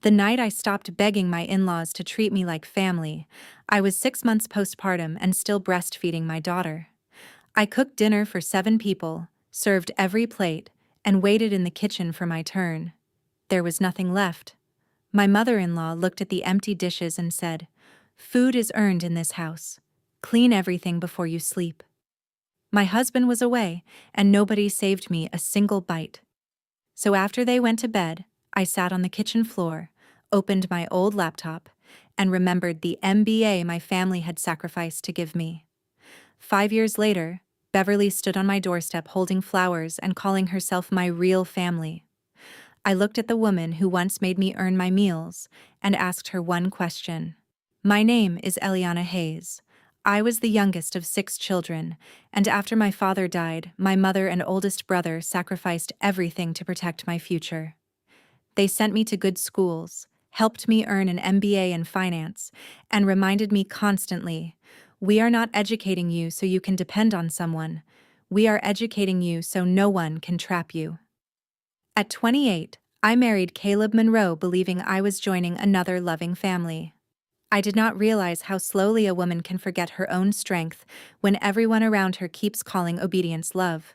The night I stopped begging my in-laws to treat me like family, I was 6 months postpartum and still breastfeeding my daughter. I cooked dinner for 7 people, served every plate, and waited in the kitchen for my turn. There was nothing left. My mother-in-law looked at the empty dishes and said, "Food is earned in this house. Clean everything before you sleep." My husband was away, and nobody saved me a single bite. So after they went to bed, I sat on the kitchen floor, opened my old laptop, and remembered the MBA my family had sacrificed to give me. 5 years later, Beverly stood on my doorstep holding flowers and calling herself my real family. I looked at the woman who once made me earn my meals and asked her one question. My name is Eliana Hayes. I was the youngest of 6 children, and after my father died, my mother and oldest brother sacrificed everything to protect my future. They sent me to good schools, helped me earn an MBA in finance, and reminded me constantly, "We are not educating you so you can depend on someone. We are educating you so no one can trap you." At 28, I married Caleb Monroe believing I was joining another loving family. I did not realize how slowly a woman can forget her own strength when everyone around her keeps calling obedience love.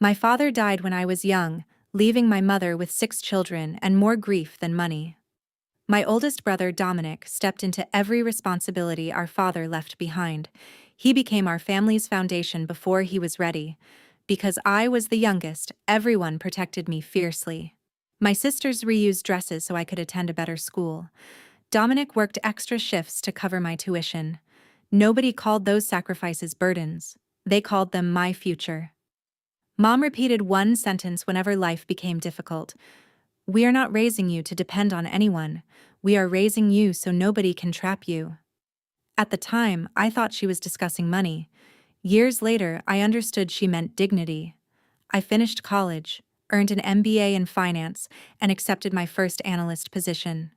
My father died when I was young, leaving my mother with 6 children and more grief than money. My oldest brother Dominic stepped into every responsibility our father left behind. He became our family's foundation before he was ready. Because I was the youngest, everyone protected me fiercely. My sisters reused dresses so I could attend a better school. Dominic worked extra shifts to cover my tuition. Nobody called those sacrifices burdens. They called them my future. Mom repeated one sentence whenever life became difficult. "We are not raising you to depend on anyone. We are raising you so nobody can trap you." At the time, I thought she was discussing money. Years later, I understood she meant dignity. I finished college, earned an MBA in finance, and accepted my first analyst position.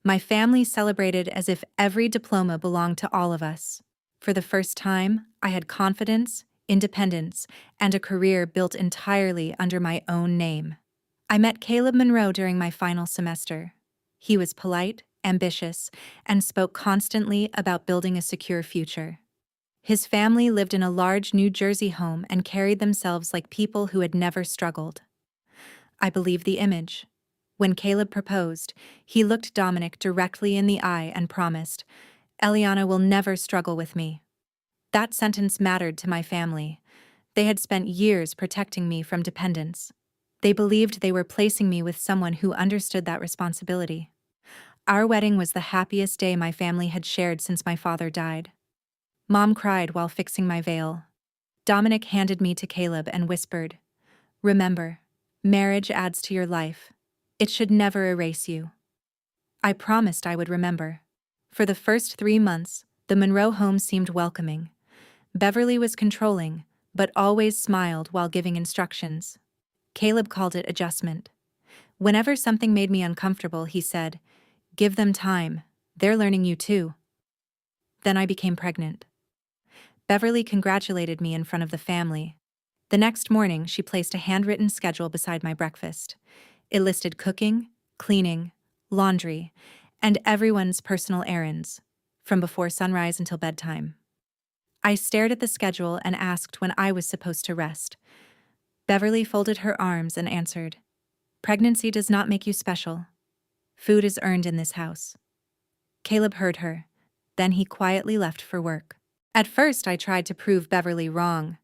My family celebrated as if every diploma belonged to all of us. For the first time, I had confidence, independence, and a career built entirely under my own name. I met Caleb Monroe during my final semester. He was polite, ambitious, and spoke constantly about building a secure future. His family lived in a large New Jersey home and carried themselves like people who had never struggled. I believed the image. When Caleb proposed, he looked Dominic directly in the eye and promised, "Eliana will never struggle with me." That sentence mattered to my family. They had spent years protecting me from dependence. They believed they were placing me with someone who understood that responsibility. Our wedding was the happiest day my family had shared since my father died. Mom cried while fixing my veil. Dominic handed me to Caleb and whispered, "Remember, marriage adds to your life. It should never erase you." I promised I would remember. For the first 3 months, the Monroe home seemed welcoming. Beverly was controlling, but always smiled while giving instructions. Caleb called it adjustment. Whenever something made me uncomfortable, he said, "Give them time. They're learning you too." Then I became pregnant. Beverly congratulated me in front of the family. The next morning, she placed a handwritten schedule beside my breakfast. It listed cooking, cleaning, laundry, and everyone's personal errands, from before sunrise until bedtime. I stared at the schedule and asked when I was supposed to rest. Beverly folded her arms and answered, "Pregnancy does not make you special. Food is earned in this house." Caleb heard her. Then he quietly left for work. At first, I tried to prove Beverly wrong.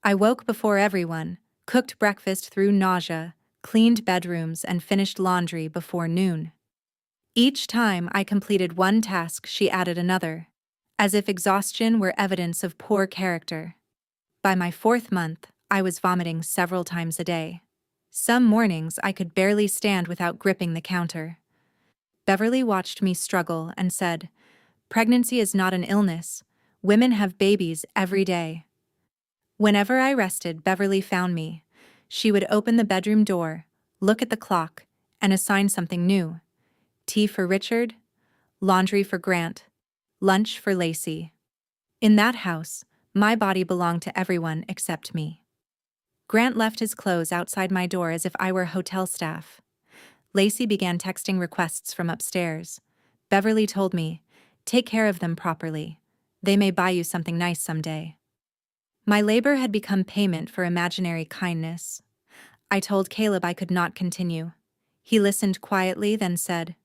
I woke before everyone, cooked breakfast through nausea, cleaned bedrooms, and finished laundry before noon. Each time I completed one task, she added another, as if exhaustion were evidence of poor character. By my 4th month, I was vomiting several times a day. Some mornings I could barely stand without gripping the counter. Beverly watched me struggle and said, "Pregnancy is not an illness. Women have babies every day." Whenever I rested, Beverly found me. She would open the bedroom door, look at the clock, and assign something new. Tea for Richard, laundry for Grant, lunch for Lacey. In that house, my body belonged to everyone except me. Grant left his clothes outside my door as if I were hotel staff. Lacey began texting requests from upstairs. Beverly told me, "Take care of them properly. They may buy you something nice someday." My labor had become payment for imaginary kindness. I told Caleb I could not continue. He listened quietly, then said,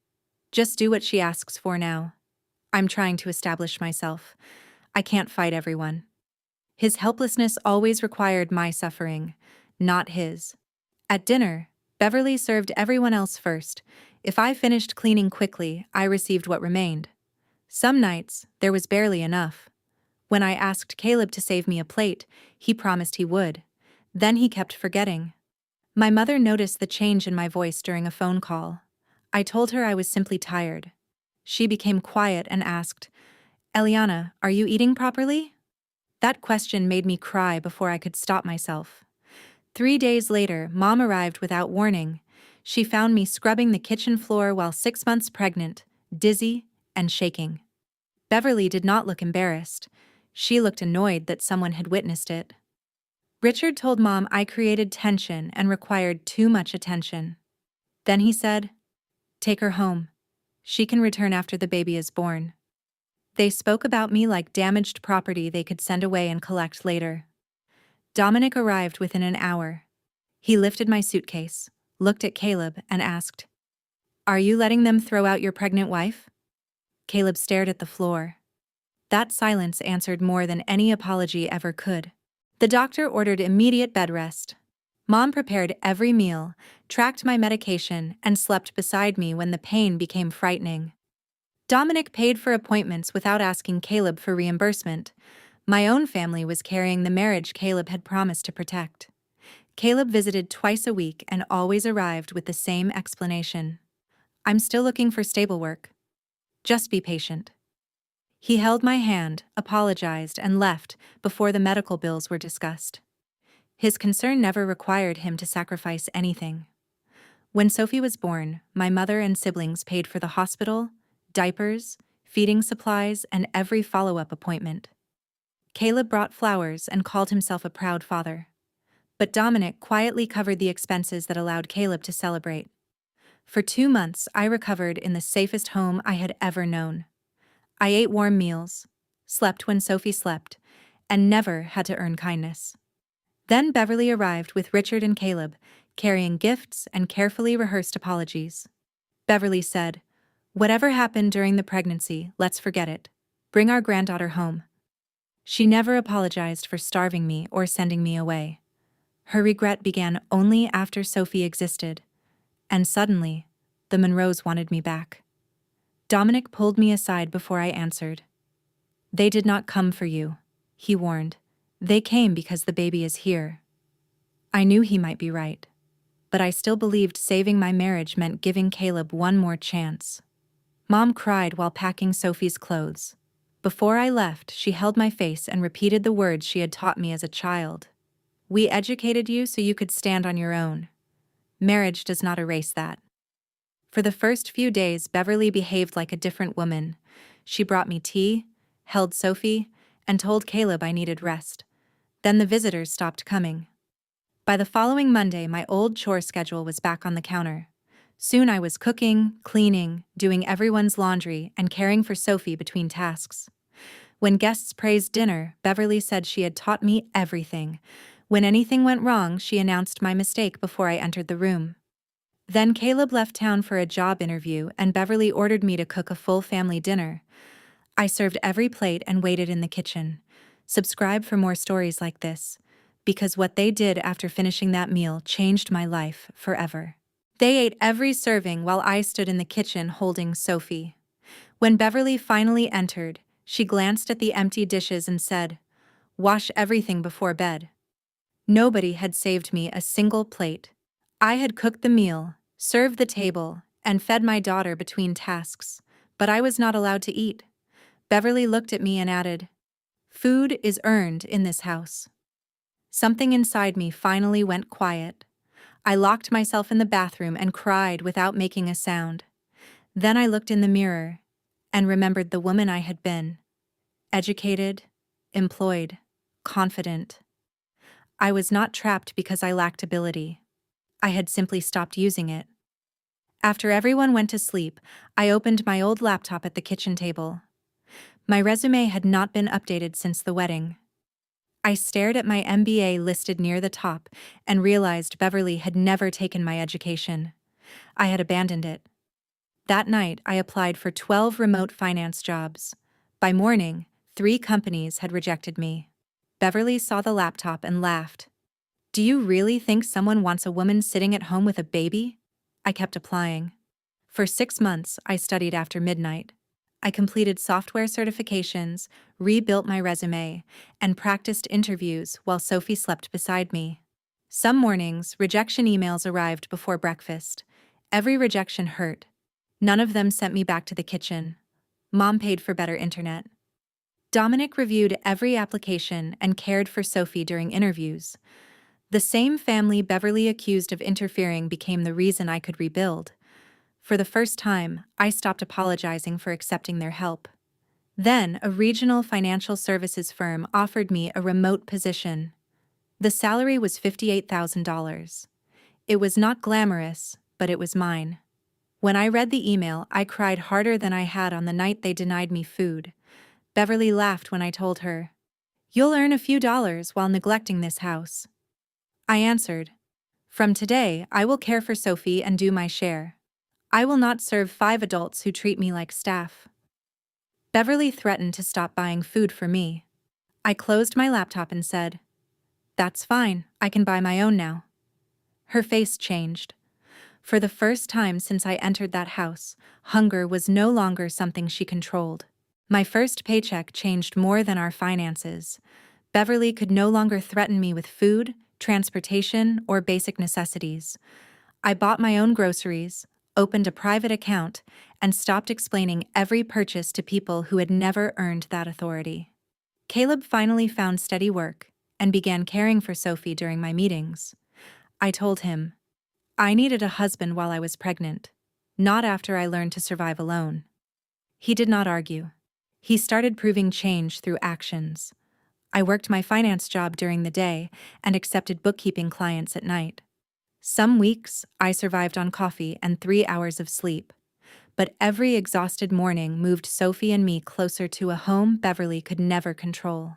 "Just do what she asks for now. I'm trying to establish myself. I can't fight everyone." His helplessness always required my suffering, not his. At dinner, Beverly served everyone else first. If I finished cleaning quickly, I received what remained. Some nights, there was barely enough. When I asked Caleb to save me a plate, he promised he would. Then he kept forgetting. My mother noticed the change in my voice during a phone call. I told her I was simply tired. She became quiet and asked, "Eliana, are you eating properly?" That question made me cry before I could stop myself. 3 days later, Mom arrived without warning. She found me scrubbing the kitchen floor while 6 months pregnant, dizzy, and shaking. Beverly did not look embarrassed. She looked annoyed that someone had witnessed it. Richard told Mom I created tension and required too much attention. Then he said, "Take her home. She can return after the baby is born." They spoke about me like damaged property they could send away and collect later. Dominic arrived within an hour. He lifted my suitcase, looked at Caleb, and asked, "Are you letting them throw out your pregnant wife?" Caleb stared at the floor. That silence answered more than any apology ever could. The doctor ordered immediate bed rest. Mom prepared every meal, tracked my medication, and slept beside me when the pain became frightening. Dominic paid for appointments without asking Caleb for reimbursement. My own family was carrying the marriage Caleb had promised to protect. Caleb visited twice a week and always arrived with the same explanation. "I'm still looking for stable work. Just be patient." He held my hand, apologized, and left before the medical bills were discussed. His concern never required him to sacrifice anything. When Sophie was born, my mother and siblings paid for the hospital, diapers, feeding supplies, and every follow-up appointment. Caleb brought flowers and called himself a proud father. But Dominic quietly covered the expenses that allowed Caleb to celebrate. For 2 months, I recovered in the safest home I had ever known. I ate warm meals, slept when Sophie slept, and never had to earn kindness. Then Beverly arrived with Richard and Caleb, carrying gifts and carefully rehearsed apologies. Beverly said, "Whatever happened during the pregnancy, let's forget it. Bring our granddaughter home." She never apologized for starving me or sending me away. Her regret began only after Sophie existed. And suddenly, the Monroes wanted me back. Dominic pulled me aside before I answered. "They did not come for you," he warned. "They came because the baby is here." I knew he might be right, but I still believed saving my marriage meant giving Caleb one more chance. Mom cried while packing Sophie's clothes. Before I left, she held my face and repeated the words she had taught me as a child. "We educated you so you could stand on your own. Marriage does not erase that." For the first few days, Beverly behaved like a different woman. She brought me tea, held Sophie, and told Caleb I needed rest. Then the visitors stopped coming. By the following Monday, my old chore schedule was back on the counter. Soon I was cooking, cleaning, doing everyone's laundry, and caring for Sophie between tasks. When guests praised dinner, Beverly said she had taught me everything. When anything went wrong, she announced my mistake before I entered the room. Then Caleb left town for a job interview, and Beverly ordered me to cook a full family dinner. I served every plate and waited in the kitchen. Subscribe for more stories like this, because what they did after finishing that meal changed my life forever. They ate every serving while I stood in the kitchen holding Sophie. When Beverly finally entered, she glanced at the empty dishes and said, "Wash everything before bed." Nobody had saved me a single plate. I had cooked the meal, served the table, and fed my daughter between tasks, but I was not allowed to eat. Beverly looked at me and added, "Food is earned in this house." Something inside me finally went quiet. I locked myself in the bathroom and cried without making a sound. Then I looked in the mirror and remembered the woman I had been. Educated, employed, confident. I was not trapped because I lacked ability. I had simply stopped using it. After everyone went to sleep, I opened my old laptop at the kitchen table. My resume had not been updated since the wedding. I stared at my MBA listed near the top and realized Beverly had never taken my education. I had abandoned it. That night, I applied for 12 remote finance jobs. By morning, 3 companies had rejected me. Beverly saw the laptop and laughed. "Do you really think someone wants a woman sitting at home with a baby?" I kept applying. For 6 months, I studied after midnight. I completed software certifications, rebuilt my resume, and practiced interviews while Sophie slept beside me. Some mornings, rejection emails arrived before breakfast. Every rejection hurt. None of them sent me back to the kitchen. Mom paid for better internet. Dominic reviewed every application and cared for Sophie during interviews. The same family Beverly accused of interfering became the reason I could rebuild. For the first time, I stopped apologizing for accepting their help. Then, a regional financial services firm offered me a remote position. The salary was $58,000. It was not glamorous, but it was mine. When I read the email, I cried harder than I had on the night they denied me food. Beverly laughed when I told her, "You'll earn a few dollars while neglecting this house." I answered, "From today, I will care for Sophie and do my share. I will not serve 5 adults who treat me like staff." Beverly threatened to stop buying food for me. I closed my laptop and said, "That's fine, I can buy my own now." Her face changed. For the first time since I entered that house, hunger was no longer something she controlled. My first paycheck changed more than our finances. Beverly could no longer threaten me with food, transportation, or basic necessities. I bought my own groceries, opened a private account, and stopped explaining every purchase to people who had never earned that authority. Caleb finally found steady work and began caring for Sophie during my meetings. I told him, I needed a husband while I was pregnant, not after I learned to survive alone. He did not argue. He started proving change through actions. I worked my finance job during the day and accepted bookkeeping clients at night. Some weeks, I survived on coffee and 3 hours of sleep. But every exhausted morning moved Sophie and me closer to a home Beverly could never control.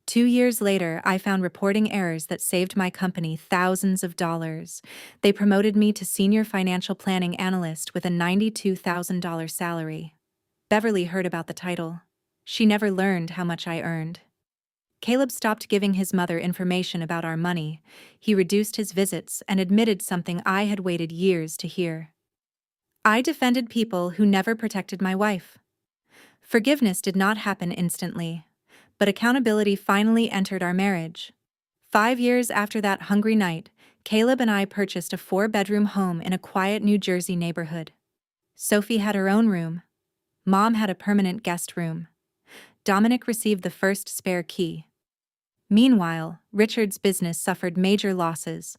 2 years later, I found reporting errors that saved my company thousands of dollars. They promoted me to senior financial planning analyst with a $92,000 salary. Beverly heard about the title. She never learned how much I earned. Caleb stopped giving his mother information about our money. He reduced his visits and admitted something I had waited years to hear. I defended people who never protected my wife. Forgiveness did not happen instantly, but accountability finally entered our marriage. 5 years after that hungry night, Caleb and I purchased a 4-bedroom home in a quiet New Jersey neighborhood. Sophie had her own room. Mom had a permanent guest room. Dominic received the first spare key. Meanwhile, Richard's business suffered major losses.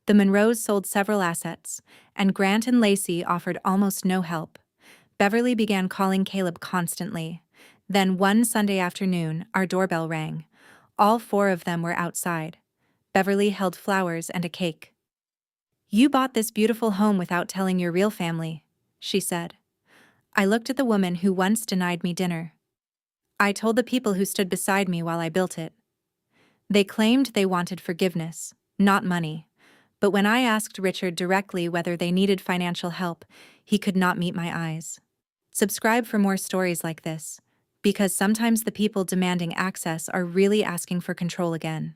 The Monroes sold several assets, and Grant and Lacey offered almost no help. Beverly began calling Caleb constantly. Then one Sunday afternoon, our doorbell rang. All 4 of them were outside. Beverly held flowers and a cake. "You bought this beautiful home without telling your real family," she said. I looked at the woman who once denied me dinner. I told the people who stood beside me while I built it. They claimed they wanted forgiveness, not money. But when I asked Richard directly whether they needed financial help, he could not meet my eyes. Subscribe for more stories like this, because sometimes the people demanding access are really asking for control again.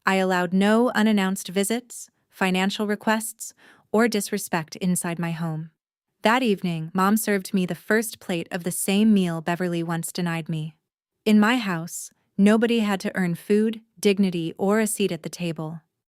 I allowed no unannounced visits, financial requests, or disrespect inside my home. That evening, Mom served me the first plate of the same meal Beverly once denied me. In my house, nobody had to earn food, dignity, or a seat at the table.